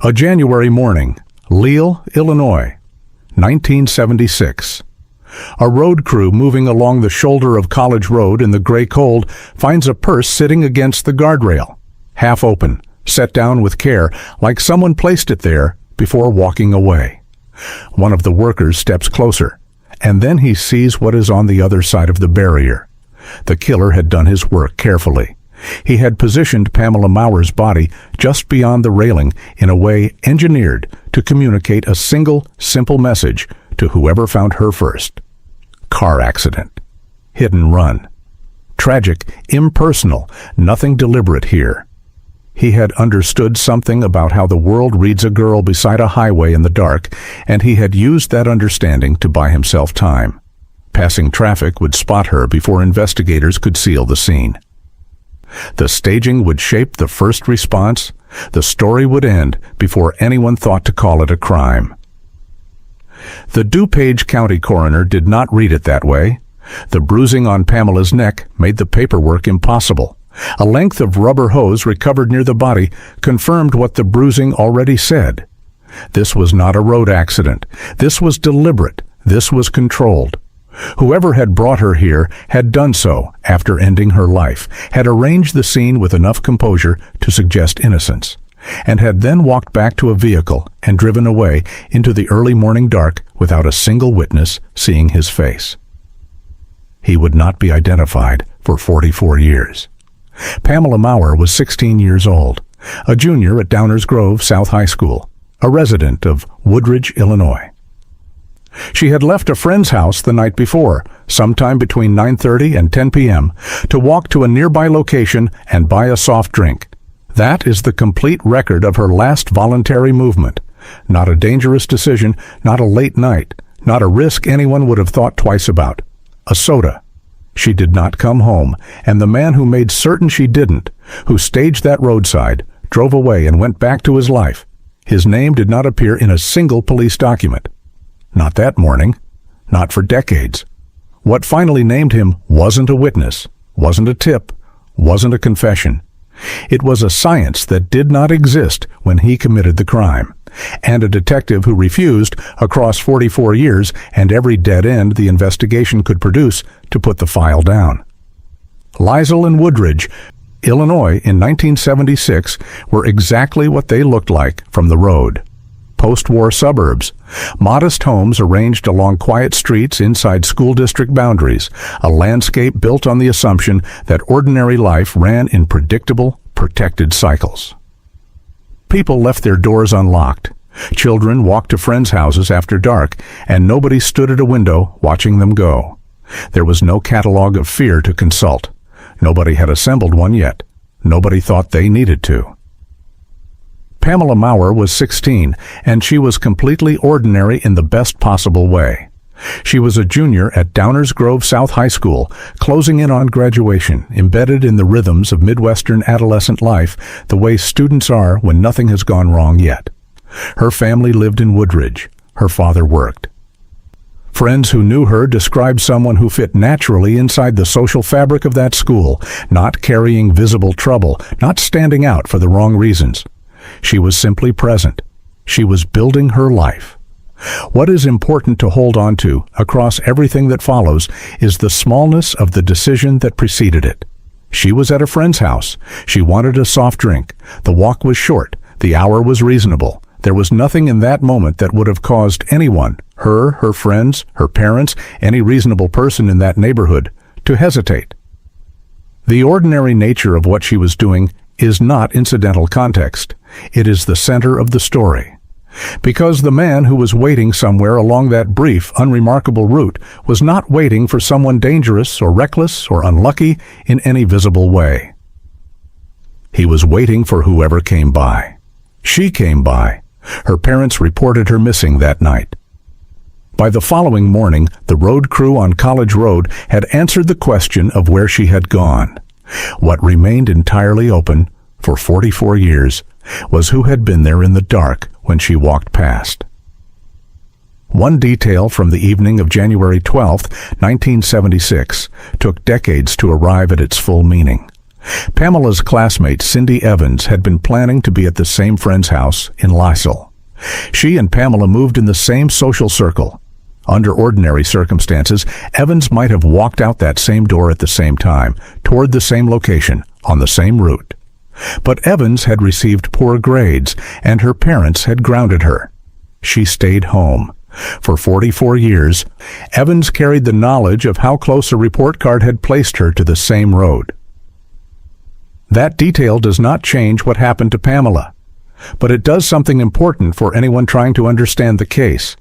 A January morning, Lisle, Illinois, 1976. A road crew moving along the shoulder of College Road in the gray cold finds a purse sitting against the guardrail, half open, set down with care, like someone placed it there before walking away. One of the workers steps closer, and then he sees what is on the other side of the barrier. The killer had done his work carefully. He had positioned Pamela Mauer's body just beyond the railing in a way engineered to communicate a single, simple message to whoever found her first. Car accident. Hit and run. Tragic, impersonal, nothing deliberate here. He had understood something about how the world reads a girl beside a highway in the dark, and he had used that understanding to buy himself time. Passing traffic would spot her before investigators could seal the scene. The staging would shape the first response. The story would end before anyone thought to call it a crime. The DuPage County Coroner did not read it that way. The bruising on Pamela's neck made the paperwork impossible. A length of rubber hose recovered near the body confirmed what the bruising already said. This was not a road accident. This was deliberate. This was controlled. Whoever had brought her here had done so after ending her life, had arranged the scene with enough composure to suggest innocence, and had then walked back to a vehicle and driven away into the early morning dark without a single witness seeing his face. He would not be identified for 44 years. Pamela Mauer was 16 years old, a junior at Downers Grove South High School, a resident of Woodridge, Illinois. She had left a friend's house the night before, sometime between 9:30 and 10 p.m., to walk to a nearby location and buy a soft drink. That is the complete record of her last voluntary movement. Not a dangerous decision, not a late night, not a risk anyone would have thought twice about. A soda. She did not come home, and the man who made certain she didn't, who staged that roadside, drove away and went back to his life. His name did not appear in a single police document. Not that morning. Not for decades. What finally named him wasn't a witness, wasn't a tip, wasn't a confession. It was a science that did not exist when he committed the crime, and a detective who refused, across 44 years and every dead end the investigation could produce, to put the file down. Lisle and Woodridge, Illinois in 1976 were exactly what they looked like from the road. Post-war suburbs, modest homes arranged along quiet streets inside school district boundaries, a landscape built on the assumption that ordinary life ran in predictable, protected cycles. People left their doors unlocked. Children walked to friends' houses after dark, and nobody stood at a window watching them go. There was no catalog of fear to consult. Nobody had assembled one yet. Nobody thought they needed to. Pamela Mauer was 16, and she was completely ordinary in the best possible way. She was a junior at Downers Grove South High School, closing in on graduation, embedded in the rhythms of Midwestern adolescent life, the way students are when nothing has gone wrong yet. Her family lived in Woodridge. Her father worked. Friends who knew her described someone who fit naturally inside the social fabric of that school, not carrying visible trouble, not standing out for the wrong reasons. She was simply present. She was building her life. What is important to hold on to across everything that follows is the smallness of the decision that preceded it. She was at a friend's house. She wanted a soft drink. The walk was short. The hour was reasonable. There was nothing in that moment that would have caused anyone, her friends, her parents, any reasonable person in that neighborhood, to hesitate. The ordinary nature of what she was doing is not incidental context. It is the center of the story. Because the man who was waiting somewhere along that brief, unremarkable route was not waiting for someone dangerous or reckless or unlucky in any visible way. He was waiting for whoever came by. She came by. Her parents reported her missing that night. By the following morning, the road crew on College Road had answered the question of where she had gone. What remained entirely open for 44 years was who had been there in the dark when she walked past. One detail from the evening of January 12, 1976, took decades to arrive at its full meaning. Pamela's classmate Cindy Evans had been planning to be at the same friend's house in Lisle. She and Pamela moved in the same social circle. Under ordinary circumstances, Evans might have walked out that same door at the same time, toward the same location, on the same route. But Evans had received poor grades, and her parents had grounded her. She stayed home. For 44 years, Evans carried the knowledge of how close a report card had placed her to the same road. That detail does not change what happened to Pamela, but it does something important for anyone trying to understand the case.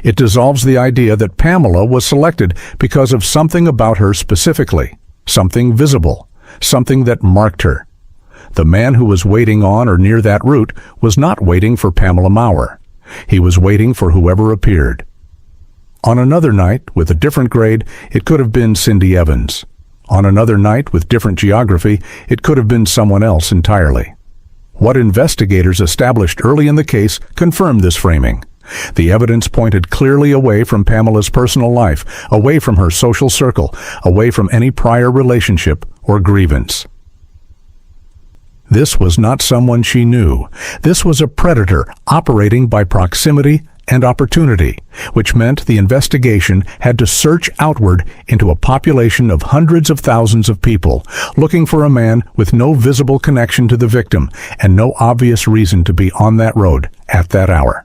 It dissolves the idea that Pamela was selected because of something about her specifically, something visible, something that marked her. The man who was waiting on or near that route was not waiting for Pamela Mauer. He was waiting for whoever appeared. On another night, with a different grade, it could have been Cindy Evans. On another night, with different geography, it could have been someone else entirely. What investigators established early in the case confirmed this framing. The evidence pointed clearly away from Pamela's personal life, away from her social circle, away from any prior relationship or grievance. This was not someone she knew. This was a predator operating by proximity and opportunity, which meant the investigation had to search outward into a population of hundreds of thousands of people, looking for a man with no visible connection to the victim and no obvious reason to be on that road at that hour.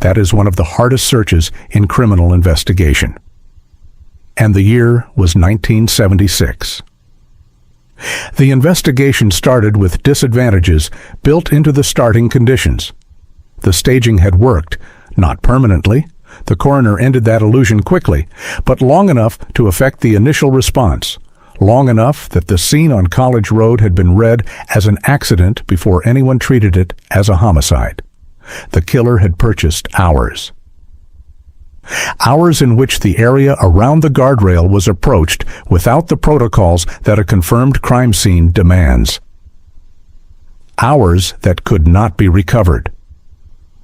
That is one of the hardest searches in criminal investigation. And the year was 1976. The investigation started with disadvantages built into the starting conditions. The staging had worked, not permanently. The coroner ended that illusion quickly, but long enough to affect the initial response, long enough that the scene on College Road had been read as an accident before anyone treated it as a homicide. The killer had purchased hours. Hours in which the area around the guardrail was approached without the protocols that a confirmed crime scene demands. Hours that could not be recovered.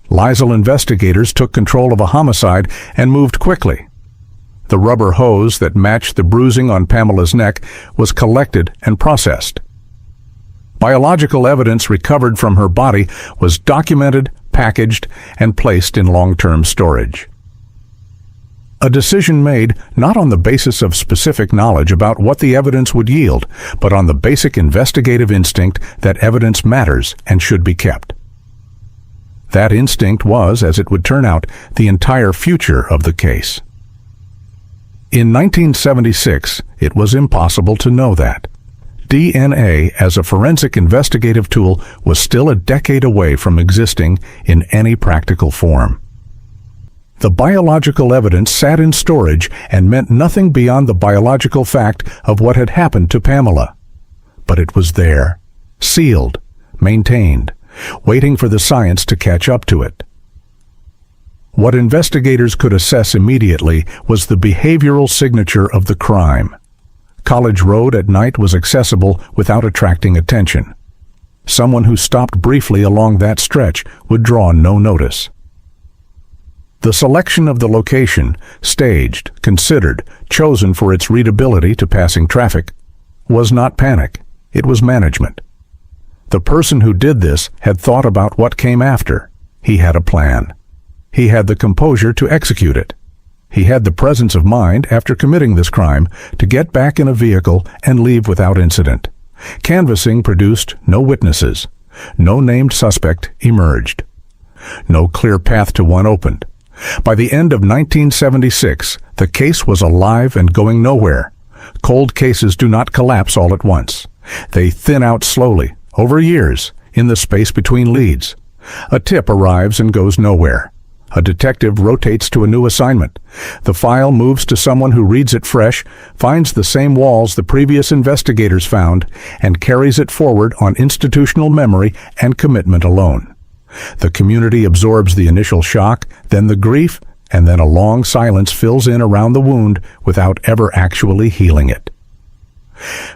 Lisle investigators took control of a homicide and moved quickly. The rubber hose that matched the bruising on Pamela's neck was collected and processed. Biological evidence recovered from her body was documented, packaged, and placed in long-term storage. A decision made not on the basis of specific knowledge about what the evidence would yield, but on the basic investigative instinct that evidence matters and should be kept. That instinct was, as it would turn out, the entire future of the case. In 1976, it was impossible to know that. DNA as a forensic investigative tool was still a decade away from existing in any practical form. The biological evidence sat in storage and meant nothing beyond the biological fact of what had happened to Pamela. But it was there, sealed, maintained, waiting for the science to catch up to it. What investigators could assess immediately was the behavioral signature of the crime. College Road at night was accessible without attracting attention. Someone who stopped briefly along that stretch would draw no notice. The selection of the location, staged, considered, chosen for its readability to passing traffic, was not panic. It was management. The person who did this had thought about what came after. He had a plan. He had the composure to execute it. He had the presence of mind, after committing this crime, to get back in a vehicle and leave without incident. Canvassing produced no witnesses. No named suspect emerged. No clear path to one opened. By the end of 1976, the case was alive and going nowhere. Cold cases do not collapse all at once. They thin out slowly, over years, in the space between leads. A tip arrives and goes nowhere. A detective rotates to a new assignment. The file moves to someone who reads it fresh, finds the same walls the previous investigators found, and carries it forward on institutional memory and commitment alone. The community absorbs the initial shock, then the grief, and then a long silence fills in around the wound without ever actually healing it.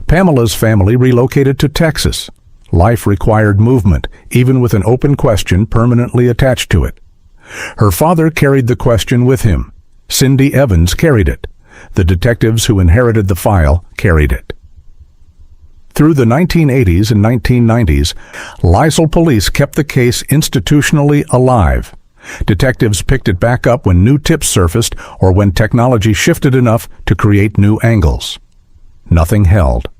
Pamela's family relocated to Texas. Life required movement, even with an open question permanently attached to it. Her father carried the question with him. Cindy Evans carried it. The detectives who inherited the file carried it. Through the 1980s and 1990s, Lisle police kept the case institutionally alive. Detectives picked it back up when new tips surfaced or when technology shifted enough to create new angles. Nothing held.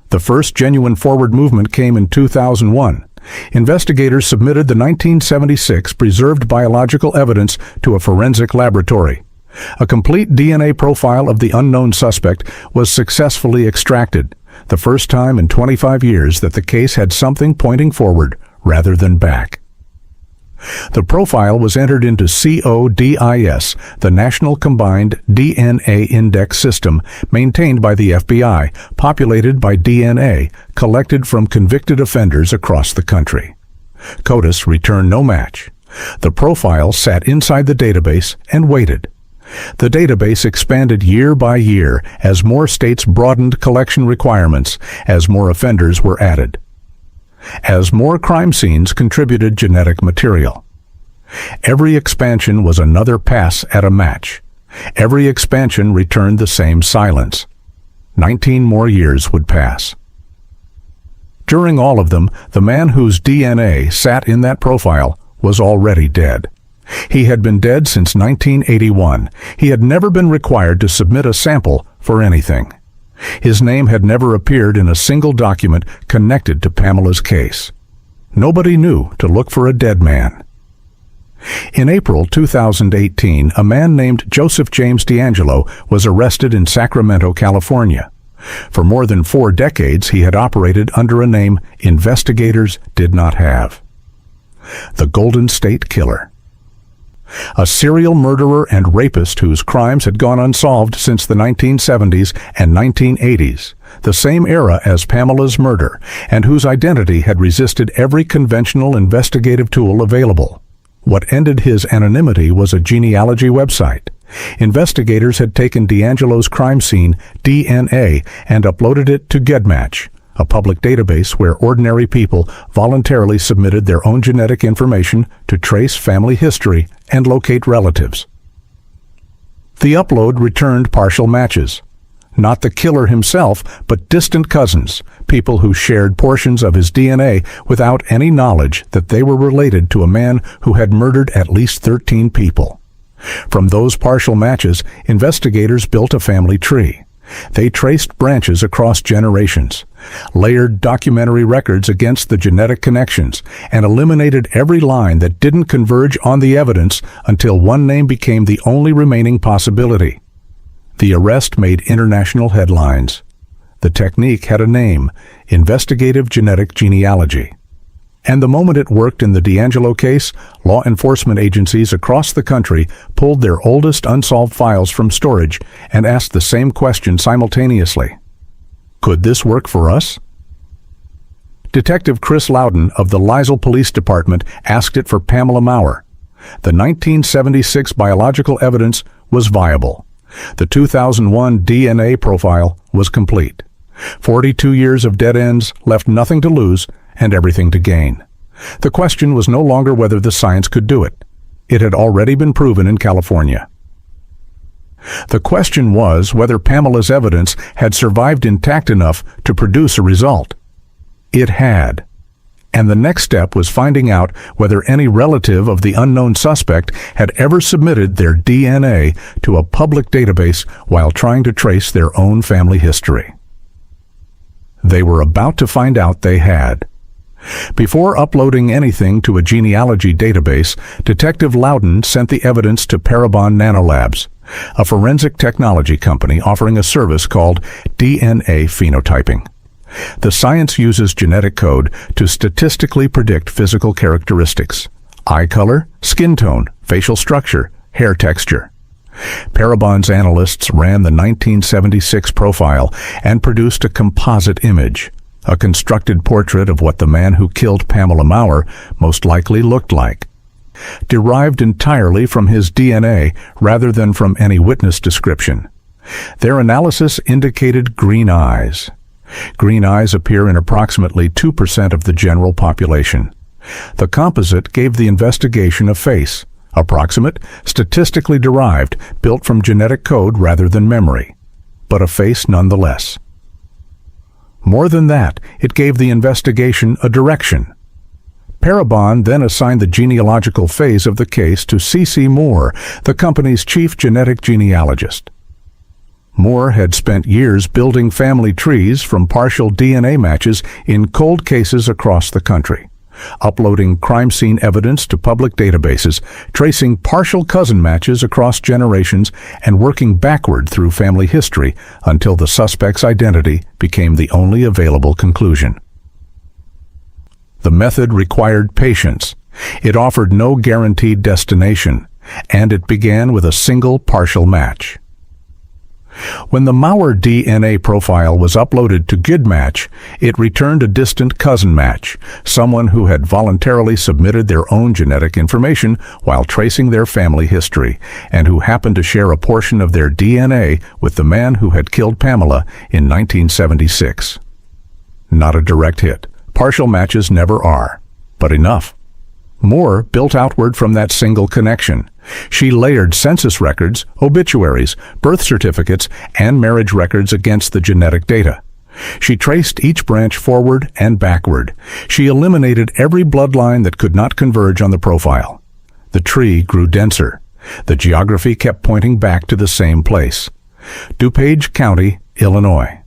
The first genuine forward movement came in 2001. Investigators submitted the 1976 preserved biological evidence to a forensic laboratory. A complete DNA profile of the unknown suspect was successfully extracted, the first time in 25 years that the case had something pointing forward rather than back. The profile was entered into CODIS, the National Combined DNA Index System, maintained by the FBI, populated by DNA collected from convicted offenders across the country. CODIS returned no match. The profile sat inside the database and waited. The database expanded year by year as more states broadened collection requirements, as more offenders were added, as more crime scenes contributed genetic material. Every expansion was another pass at a match. Every expansion returned the same silence. 19 more years would pass. During all of them, the man whose DNA sat in that profile was already dead. He had been dead since 1981. He had never been required to submit a sample for anything. His name had never appeared in a single document connected to Pamela's case. Nobody knew to look for a dead man. In April 2018, a man named Joseph James D'Angelo was arrested in Sacramento, California. For more than 4 decades, he had operated under a name investigators did not have. The Golden State Killer. A serial murderer and rapist whose crimes had gone unsolved since the 1970s and 1980s, the same era as Pamela's murder, and whose identity had resisted every conventional investigative tool available. What ended his anonymity was a genealogy website. Investigators had taken D'Angelo's crime scene DNA and uploaded it to GEDmatch, a public database where ordinary people voluntarily submitted their own genetic information to trace family history and locate relatives. The upload returned partial matches. Not the killer himself, but distant cousins, people who shared portions of his DNA without any knowledge that they were related to a man who had murdered at least 13 people. From those partial matches, investigators built a family tree. They traced branches across generations, layered documentary records against the genetic connections, and eliminated every line that didn't converge on the evidence until one name became the only remaining possibility. The arrest made international headlines. The technique had a name: investigative genetic genealogy. And the moment it worked in the D'Angelo case, law enforcement agencies across the country pulled their oldest unsolved files from storage and asked the same question simultaneously. Could this work for us? Detective Chris Loudon of the Lisle Police Department asked it for Pamela Mauer. The 1976 biological evidence was viable. The 2001 DNA profile was complete. 42 years of dead ends left nothing to lose and everything to gain. The question was no longer whether the science could do it. It had already been proven in California. The question was whether Pamela's evidence had survived intact enough to produce a result. It had. And the next step was finding out whether any relative of the unknown suspect had ever submitted their DNA to a public database while trying to trace their own family history. They were about to find out they had. Before uploading anything to a genealogy database, Detective Loudon sent the evidence to Parabon Nanolabs, a forensic technology company offering a service called DNA phenotyping. The science uses genetic code to statistically predict physical characteristics: eye color, skin tone, facial structure, hair texture. Parabon's analysts ran the 1976 profile and produced a composite image, a constructed portrait of what the man who killed Pamela Mauer most likely looked like. Derived entirely from his DNA rather than from any witness description. Their analysis indicated green eyes. Green eyes appear in approximately 2% of the general population. The composite gave the investigation a face, approximate, statistically derived, built from genetic code rather than memory, but a face nonetheless. More than that, it gave the investigation a direction. Parabon then assigned the genealogical phase of the case to C.C. Maurer, the company's chief genetic genealogist. Maurer had spent years building family trees from partial DNA matches in cold cases across the country, uploading crime scene evidence to public databases, tracing partial cousin matches across generations, and working backward through family history until the suspect's identity became the only available conclusion. The method required patience. It offered no guaranteed destination, and it began with a single partial match. When the Maurer DNA profile was uploaded to GoodMatch, it returned a distant cousin match, someone who had voluntarily submitted their own genetic information while tracing their family history, and who happened to share a portion of their DNA with the man who had killed Pamela in 1976. Not a direct hit. Partial matches never are, but enough. Maurer built outward from that single connection. She layered census records, obituaries, birth certificates, and marriage records against the genetic data. She traced each branch forward and backward. She eliminated every bloodline that could not converge on the profile. The tree grew denser. The geography kept pointing back to the same place. DuPage County, Illinois.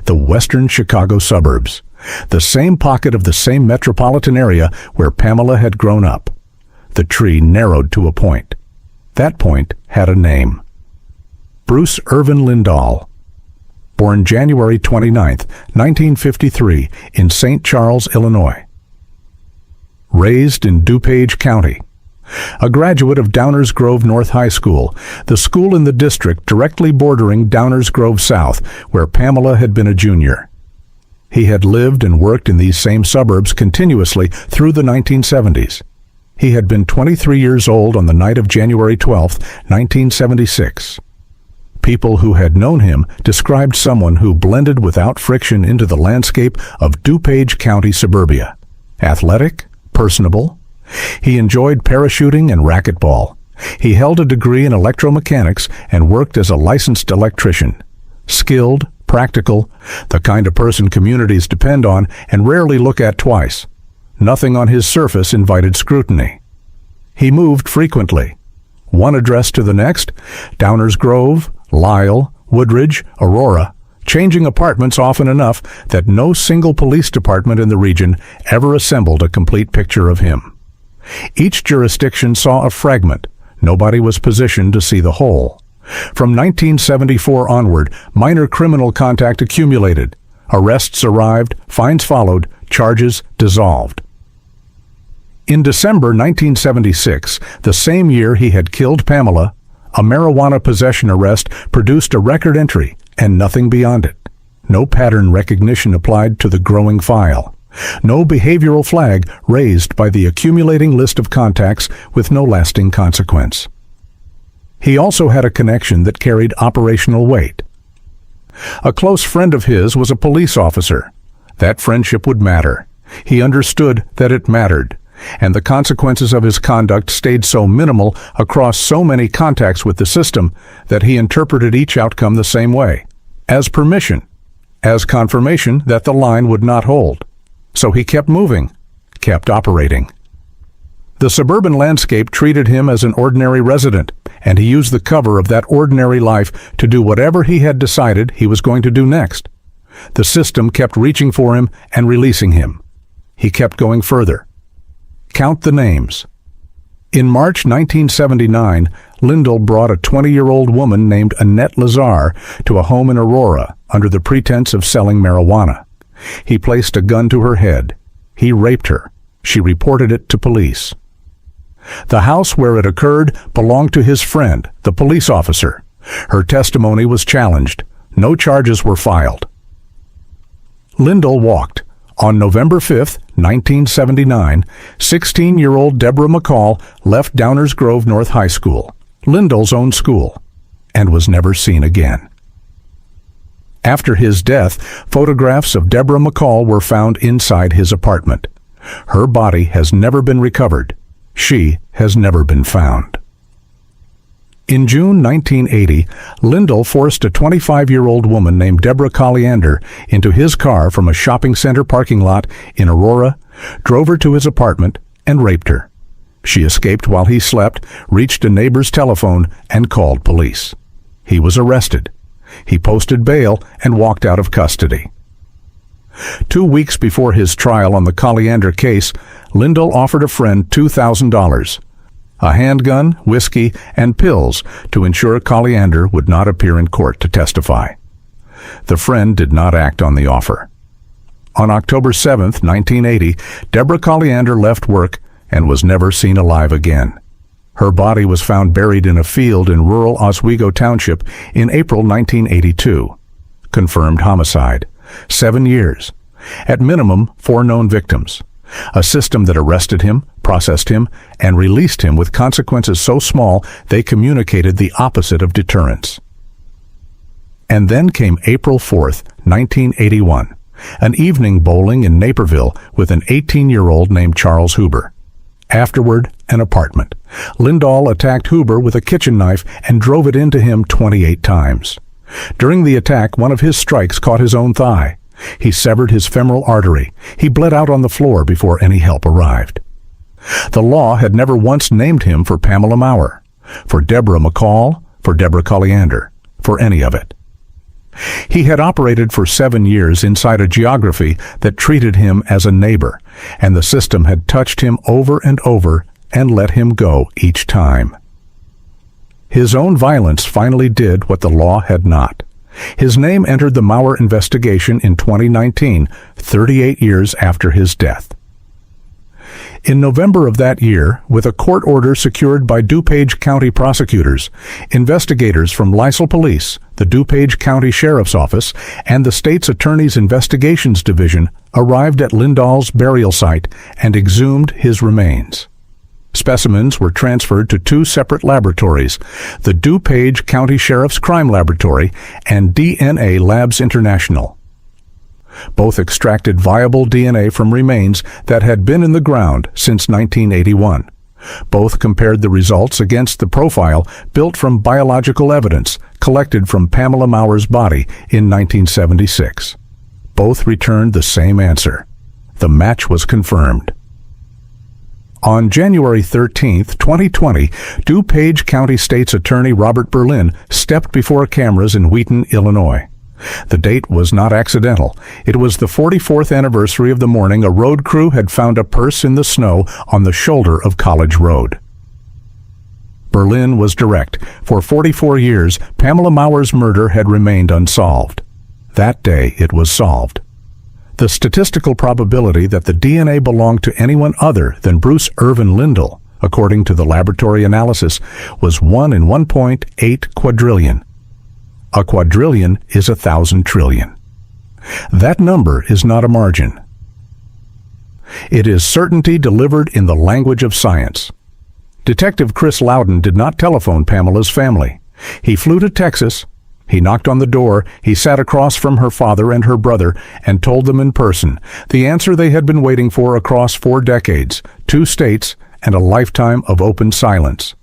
The western Chicago suburbs. The same pocket of the same metropolitan area where Pamela had grown up. The tree narrowed to a point. That point had a name. Bruce Irvin Lisle. Born January 29, 1953, in St. Charles, Illinois. Raised in DuPage County. A graduate of Downers Grove North High School, the school in the district directly bordering Downers Grove South, where Pamela had been a junior. He had lived and worked in these same suburbs continuously through the 1970s. He had been 23 years old on the night of January 12, 1976. People who had known him described someone who blended without friction into the landscape of DuPage County suburbia. Athletic, personable. He enjoyed parachuting and racquetball. He held a degree in electromechanics and worked as a licensed electrician. Skilled, practical, the kind of person communities depend on and rarely look at twice. Nothing on his surface invited scrutiny. He moved frequently. One address to the next, Downers Grove, Lisle, Woodridge, Aurora, changing apartments often enough that no single police department in the region ever assembled a complete picture of him. Each jurisdiction saw a fragment. Nobody was positioned to see the whole. From 1974 onward, minor criminal contact accumulated. Arrests arrived, fines followed, charges dissolved. In December 1976, the same year he had killed Pamela, a marijuana possession arrest produced a record entry and nothing beyond it. No pattern recognition applied to the growing file. No behavioral flag raised by the accumulating list of contacts with no lasting consequence. He also had a connection that carried operational weight. A close friend of his was a police officer. That friendship would matter. He understood that it mattered, and the consequences of his conduct stayed so minimal across so many contacts with the system that he interpreted each outcome the same way, as permission, as confirmation that the line would not hold. So he kept moving, kept operating. The suburban landscape treated him as an ordinary resident, and he used the cover of that ordinary life to do whatever he had decided he was going to do next. The system kept reaching for him and releasing him. He kept going further. Count the names. In March 1979, Lisle brought a 20-year-old woman named Annette Lazar to a home in Aurora under the pretense of selling marijuana. He placed a gun to her head. He raped her. She reported it to police. The house where it occurred belonged to his friend, the police officer. Her testimony was challenged. No charges were filed. Lisle walked. On November 5, 1979, 16-year-old Deborah McCall left Downers Grove North High School, Lisle's own school, and was never seen again. After his death, photographs of Deborah McCall were found inside his apartment. Her body has never been recovered. She has never been found. In June 1980, Lisle forced a 25-year-old woman named Deborah Colliander into his car from a shopping center parking lot in Aurora, drove her to his apartment, and raped her. She escaped while he slept, reached a neighbor's telephone, and called police. He was arrested. He posted bail and walked out of custody. 2 weeks before his trial on the Colliander case, Lisle offered a friend $2,000, a handgun, whiskey, and pills to ensure Colliander would not appear in court to testify. The friend did not act on the offer. On October 7, 1980, Deborah Colliander left work and was never seen alive again. Her body was found buried in a field in rural Oswego Township in April 1982. Confirmed homicide. 7 years. At minimum, 4 known victims. A system that arrested him, processed him, and released him with consequences so small they communicated the opposite of deterrence. And then came April 4th, 1981, an evening bowling in Naperville with an 18-year-old named Charles Huber. Afterward, an apartment. Lisle attacked Huber with a kitchen knife and drove it into him 28 times. During the attack, one of his strikes caught his own thigh. He severed his femoral artery. He bled out on the floor before any help arrived. The law had never once named him for Pamela Mauer, for Deborah McCall, for Deborah Colliander, for any of it. He had operated for 7 years inside a geography that treated him as a neighbor, and the system had touched him over and over and let him go each time. His own violence finally did what the law had not. His name entered the Maurer investigation in 2019, 38 years after his death. In November of that year, with a court order secured by DuPage County prosecutors, investigators from Lisle Police, the DuPage County Sheriff's Office, and the state's Attorney's Investigations Division arrived at Lisle's burial site and exhumed his remains. Specimens were transferred to 2 separate laboratories, the DuPage County Sheriff's Crime Laboratory and DNA Labs International. Both extracted viable DNA from remains that had been in the ground since 1981. Both compared the results against the profile built from biological evidence collected from Pamela Mauer's body in 1976. Both returned the same answer. The match was confirmed. On January 13, 2020, DuPage County State's Attorney Robert Berlin stepped before cameras in Wheaton, Illinois. The date was not accidental. It was the 44th anniversary of the morning a road crew had found a purse in the snow on the shoulder of College Road. Berlin was direct. For 44 years, Pamela Mauer's murder had remained unsolved. That day it was solved. The statistical probability that the DNA belonged to anyone other than Bruce Irvin Lisle, according to the laboratory analysis, was 1 in 1.8 quadrillion. A quadrillion is 1,000 trillion. That number is not a margin. It is certainty delivered in the language of science. Detective Chris Loudon did not telephone Pamela's family. He flew to Texas. He knocked on the door, he sat across from her father and her brother, and told them in person the answer they had been waiting for across 4 decades, 2 states, and a lifetime of open silence.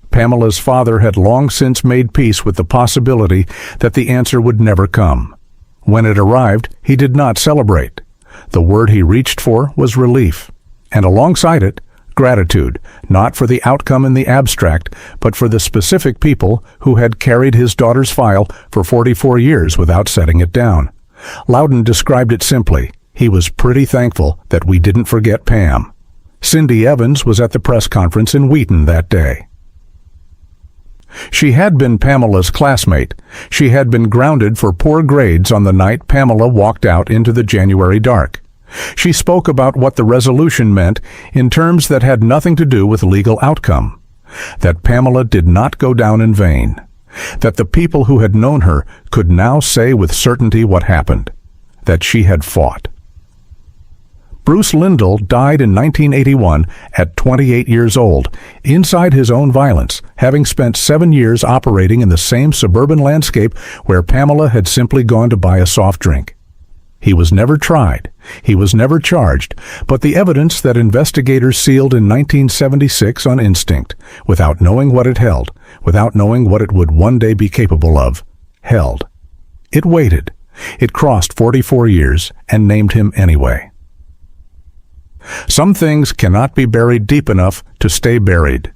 Pamela's father had long since made peace with the possibility that the answer would never come. When it arrived, he did not celebrate. The word he reached for was relief, and alongside it, gratitude, not for the outcome in the abstract, but for the specific people who had carried his daughter's file for 44 years without setting it down. Loudon described it simply. He was pretty thankful that we didn't forget Pam. Cindy Evans was at the press conference in Wheaton that day. She had been Pamela's classmate. She had been grounded for poor grades on the night Pamela walked out into the January dark. She spoke about what the resolution meant in terms that had nothing to do with legal outcome. That Pamela did not go down in vain. That the people who had known her could now say with certainty what happened. That she had fought. Bruce Lisle died in 1981 at 28 years old, inside his own violence, having spent 7 years operating in the same suburban landscape where Pamela had simply gone to buy a soft drink. He was never tried. He was never charged, but the evidence that investigators sealed in 1976 on instinct, without knowing what it held, without knowing what it would one day be capable of, held. It waited. It crossed 44 years and named him anyway. Some things cannot be buried deep enough to stay buried.